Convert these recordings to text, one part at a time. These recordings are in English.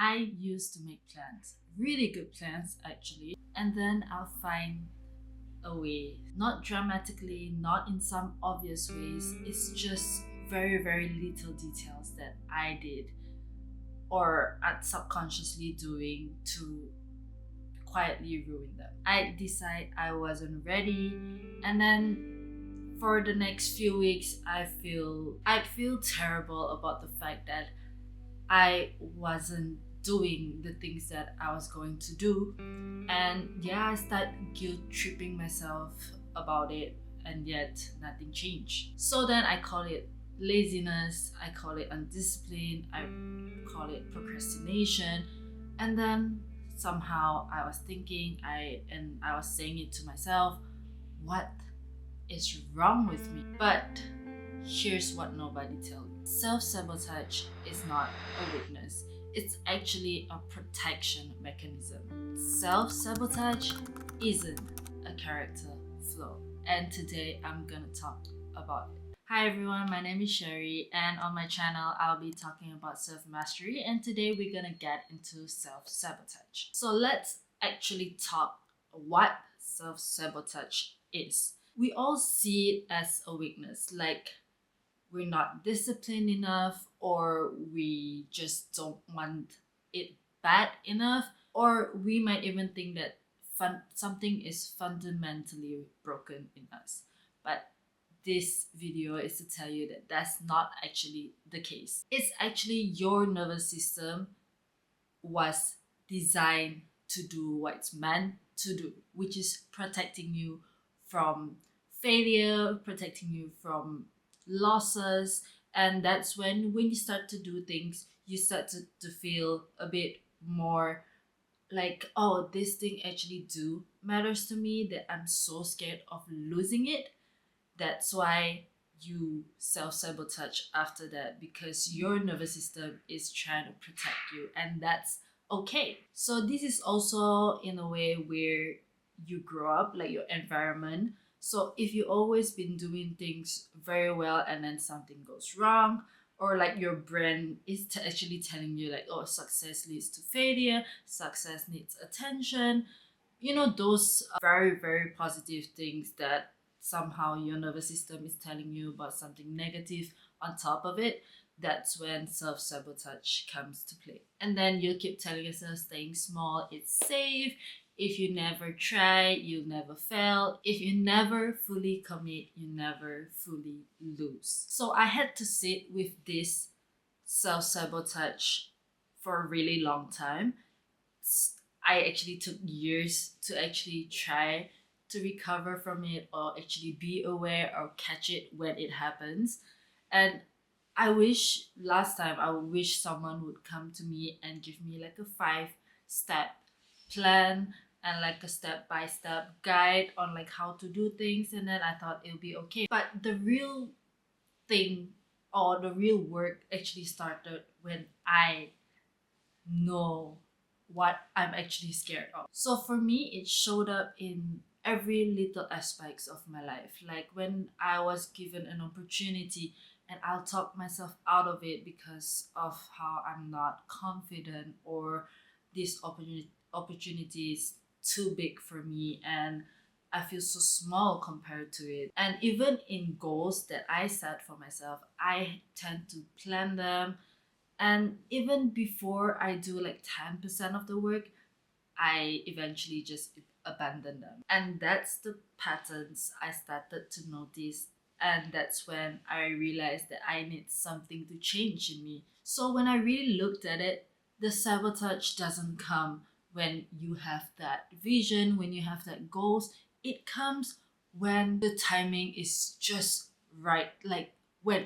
I used to make plans, really good plans actually, and then I'll find a way, not dramatically, not in some obvious ways. It's just very, very little details that I did or at subconsciously doing to quietly ruin them. I decide I wasn't ready, and then for the next few weeks I feel terrible about the fact that I wasn't doing the things that I was going to do. And yeah, I start guilt tripping myself about it, and yet nothing changed. So then I call it laziness, I call it undiscipline, I call it procrastination. And then somehow I was thinking, I was saying it to myself, what is wrong with me? But here's what nobody tells you. Self-sabotage is not a weakness. It's actually a protection mechanism. Self-sabotage isn't a character flaw. And today I'm gonna talk about it. Hi everyone, my name is Sherry, and on my channel I'll be talking about self-mastery, and today we're gonna get into self-sabotage. So let's actually talk what self-sabotage is. We all see it as a weakness, like we're not disciplined enough, or we just don't want it bad enough, or we might even think that something is fundamentally broken in us. But this video is to tell you that that's not actually the case. It's actually your nervous system was designed to do what it's meant to do, which is protecting you from failure, protecting you from losses. And that's when you start to do things, you start to feel a bit more like, oh, this thing actually do matters to me, that I'm so scared of losing it. That's why you self-sabotage after that, because your nervous system is trying to protect you, and that's okay. So this is also in a way where you grow up, like your environment. So if you always been doing things very well and then something goes wrong, or like your brain is actually telling you like, oh, success leads to failure, success needs attention, those are very, very positive things that somehow your nervous system is telling you about something negative on top of it. That's when self-sabotage comes to play. And then you keep telling yourself staying small, it's safe. If you never try, you'll never fail. If you never fully commit, you never fully lose. So I had to sit with this self-sabotage for a really long time. I actually took years to actually try to recover from it, or actually be aware or catch it when it happens. And I wish someone would come to me and give me like a 5-step plan and like a step-by-step guide on like how to do things, and then I thought it'll be okay. But the real thing, or the real work, actually started when I know what I'm actually scared of. So for me, it showed up in every little aspects of my life. Like when I was given an opportunity and I'll talk myself out of it because of how I'm not confident, or this opportunity is too big for me and I feel so small compared to it. And even in goals that I set for myself, I tend to plan them, and even before I do like 10% of the work, I eventually just abandon them. And that's the patterns I started to notice. And that's when I realized that I need something to change in me. So when I really looked at it, the sabotage doesn't come when you have that vision, when you have that goals. It comes when the timing is just right. Like when,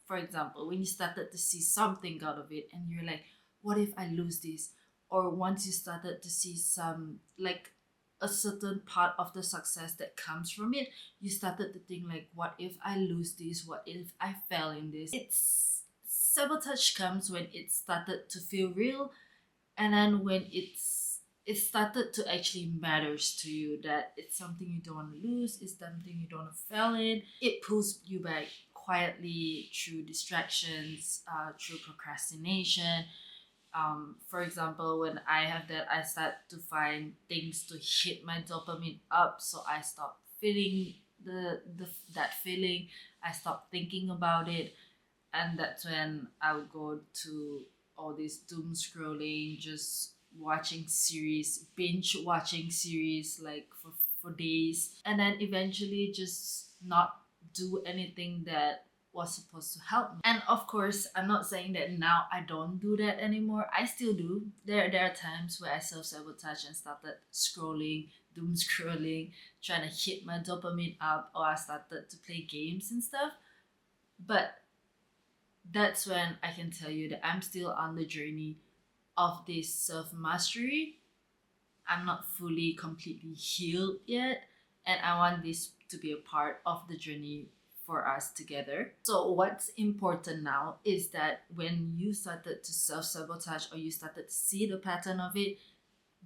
for example, when you started to see something out of it and you're like, what if I lose this? Or once you started to see some, like a certain part of the success that comes from it, you started to think like, what if I lose this? What if I fail in this? It's sabotage comes when it started to feel real, and then when it started to actually matters to you, that it's something you don't want to lose, it's something you don't want to fail in. It pulls you back quietly through distractions, through procrastination, For example, when I have that, I start to find things to hit my dopamine up, so I stop feeling the that feeling. I stop thinking about it, and that's when I would go to all this doom scrolling, just watching series, binge watching series like for days, and then eventually just not do anything that was supposed to help me. And of course, I'm not saying that now I don't do that anymore. I still do. There are times where I self-sabotage and started scrolling, doom scrolling, trying to hit my dopamine up, or I started to play games and stuff. But that's when I can tell you that I'm still on the journey of this self mastery. I'm not fully completely healed yet, and I want this to be a part of the journey for us together. So, what's important now is that when you started to self sabotage or you started to see the pattern of it,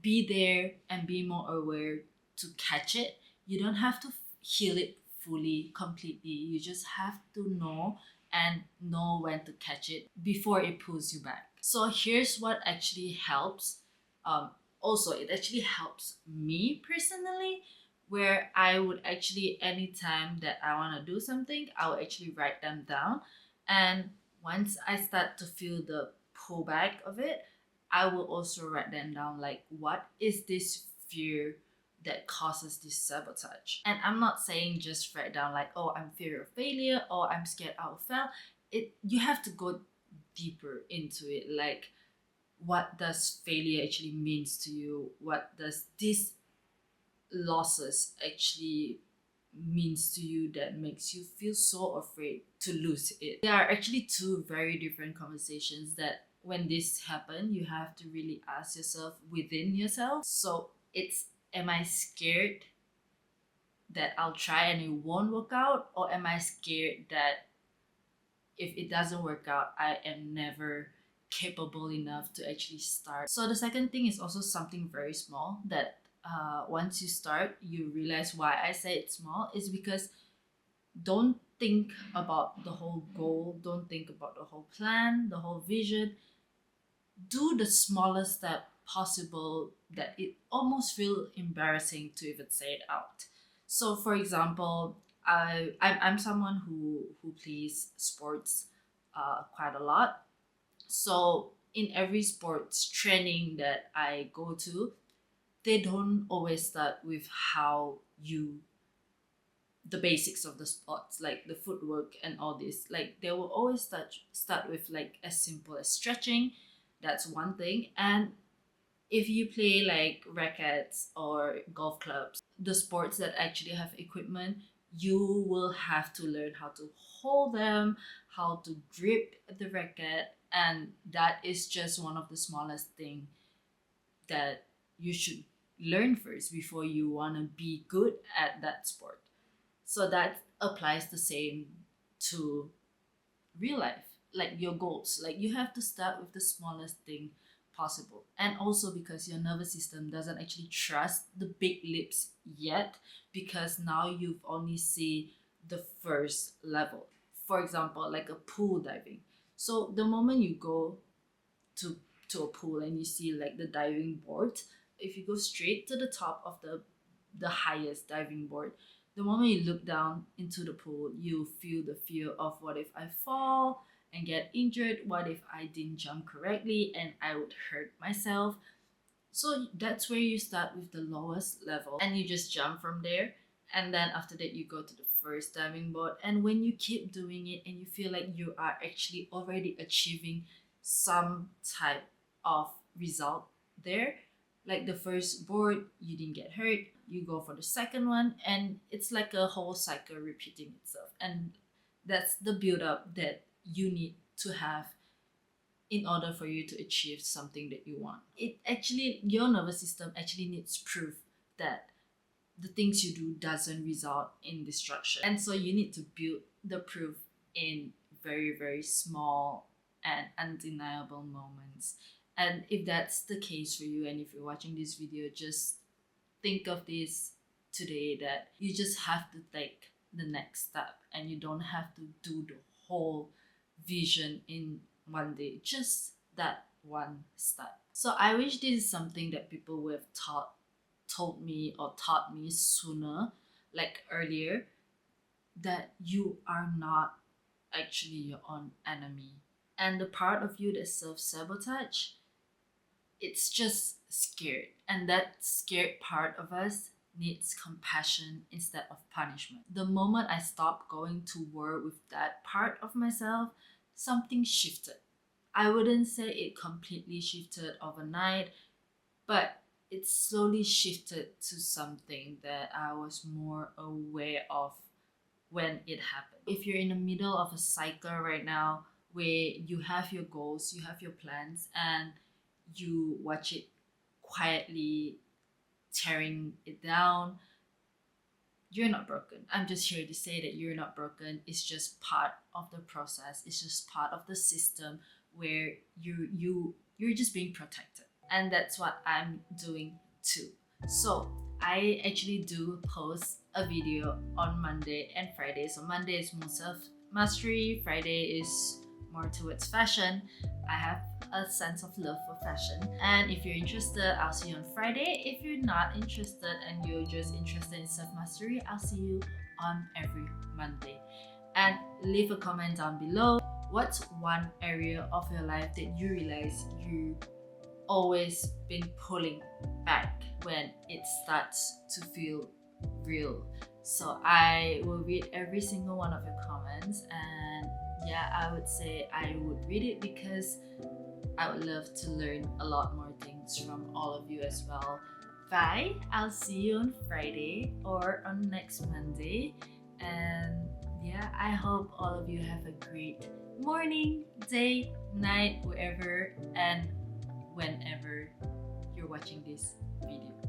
be there and be more aware to catch it. You don't have to heal it fully, completely. You just have to know and know when to catch it before it pulls you back. So here's what actually helps. Um, Also, it actually helps me personally, where I would actually, anytime that I want to do something, I will actually write them down. And once I start to feel the pullback of it, I will also write them down, like what is this fear that causes this sabotage. And I'm not saying just write down like, oh, I'm fear of failure or I'm scared I will fail. It You have to go deeper into it. Like, what does failure actually means to you? What does this losses actually means to you that makes you feel so afraid to lose it? There are actually two very different conversations that when this happen, you have to really ask yourself within yourself. So it's, am I scared that I'll try and it won't work out, or am I scared that if it doesn't work out, I am never capable enough to actually start? So the second thing is also something very small that once you start, you realize why I say it's small is because don't think about the whole goal, don't think about the whole plan, the whole vision. Do the smallest step possible that it almost feel embarrassing to even say it out. So for example, I'm someone who plays sports quite a lot. So in every sports training that I go to, they don't always start with how you the basics of the sports, like the footwork and all this. Like they will always start with like as simple as stretching. That's one thing. And if you play like rackets or golf clubs, the sports that actually have equipment, you will have to learn how to hold them, how to grip the racket, and that is just one of the smallest thing that you should learn first before you want to be good at that sport. So that applies the same to real life, like your goals. Like you have to start with the smallest thing possible. And also because your nervous system doesn't actually trust the big leaps yet, because now you've only seen the first level. For example, like a pool diving. So the moment you go to to a pool and you see like the diving board, if you go straight to the top of the highest diving board, the moment you look down into the pool, you feel the fear of what if I fall and get injured, what if I didn't jump correctly and I would hurt myself. So that's where you start with the lowest level and you just jump from there. And then after that, you go to the first diving board. And when you keep doing it and you feel like you are actually already achieving some type of result there, like the first board, you didn't get hurt, you go for the second one, and it's like a whole cycle repeating itself. And that's the build up that you need to have in order for you to achieve something that you want. It actually, your nervous system actually needs proof that the things you do doesn't result in destruction. And so you need to build the proof in very, very small and undeniable moments. And if that's the case for you, and if you're watching this video, just think of this today, that you just have to take the next step and you don't have to do the whole vision in one day, just that one step. So I wish this is something that people would have told me or taught me sooner, like earlier, that you are not actually your own enemy. And the part of you that self-sabotage, it's just scared. And that scared part of us needs compassion instead of punishment. The moment I stopped going to war with that part of myself, something shifted. I wouldn't say it completely shifted overnight, but it slowly shifted to something that I was more aware of when it happened. If you're in the middle of a cycle right now where you have your goals, you have your plans, and you watch it quietly tearing it down, you're not broken. I'm just here to say that you're not broken. It's just part of the process. It's just part of the system where you're just being protected. And that's what I'm doing too. So I actually do post a video on Monday and Friday. So Monday is more self mastery, Friday is more towards fashion. I have a sense of love for fashion. And if you're interested, I'll see you on Friday. If you're not interested and you're just interested in self mastery, I'll see you on every Monday. And leave a comment down below. What's one area of your life that you realize you always been pulling back when it starts to feel real? So I will read every single one of your comments, and yeah, I would say I would read it because I would love to learn a lot more things from all of you as well. Bye. I'll see you on Friday or on next Monday. And yeah, I hope all of you have a great morning, day, night, wherever and whenever you're watching this video.